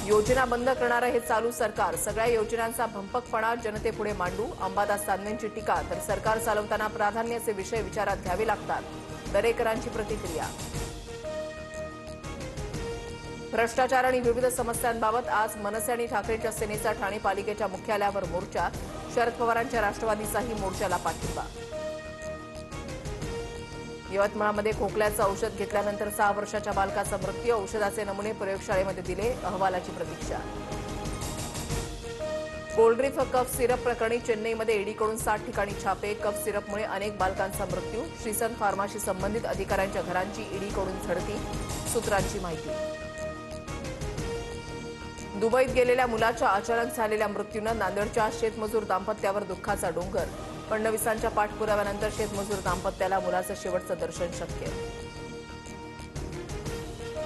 योजना बंद करणारं हे चालू सरकार, सगळ्या योजनांचा भंपकपणा जनतेपुढे मांडू, अंबादास दानवेंची टीका. तर सरकार चालवताना प्राधान्याचे विषय विचारात घ्यावे लागतात, दरेकरांची प्रतिक्रिया. भ्रष्टाचार आणि विविध समस्यांबाबत आज मनसे आणि ठाकरेंच्या सेनेचा ठाणे पालिकेच्या मुख्यालयावर मोर्चा. शरद पवारांच्या राष्ट्रवादीचाही मोर्चाला पाठिंबा. यवतमाळमध्ये खोकल्याचं औषध घेतल्यानंतर 6 वर्षाच्या बालकाचा मृत्यू. औषधाचे नमुने प्रयोगशाळेमध्ये दिले, अहवालाची प्रतीक्षा. कोल्ड्रिफ कफ सिरप प्रकरणी चेन्नईमध्ये ईडीकडून 60 ठिकाणी छापे. कफ सिरपमुळे अनेक बालकांचा मृत्यू. श्रीसंत फार्माशी संबंधित अधिकाऱ्यांच्या घरांची ईडीकडून झडती, सूत्रांची माहिती. दुबईत गेलेल्या मुलाच्या अचानक झालेल्या मृत्यूनं नांदेडच्या शेतमजूर दाम्पत्यावर दुःखाचा डोंगर. फडणवीसांच्या पाठपुराव्यानंतर शेतमजूर दाम्पत्याला मुलाचं शेवटचं दर्शन शक्य.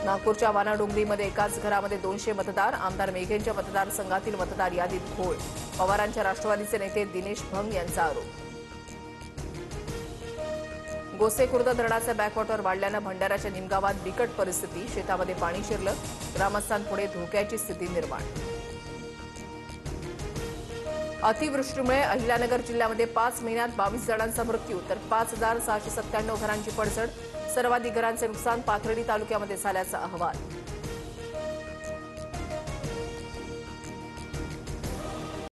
नागपूरच्या वानाडोंगरीमध्ये एकाच घरामध्ये 200 मतदार. आमदार मेघेंच्या मतदारसंघातील मतदार यादीत घोळ. पवारांच्या राष्ट्रवादीचे नेते दिनेश भंग यांचा आरोप. गोसेखुर्द धरणाचं बॅकवॉटर वाढल्यानं भंडाऱ्याच्या निमगावात बिकट परिस्थिती. शेतामध्ये पाणी शिरलं, ग्रामस्थांपुढे धोक्याची स्थिती निर्माण. अतिवृष्टीमुळे अहिल्यानगर जिल्ह्यामध्ये 5 महिन्यात 22 जणांचा मृत्यू, तर 5,697 घरांची पडझड. सर्वाधिक घरांचे नुकसान पाथर्डी तालुक्यामध्ये झाल्याचा अहवाल.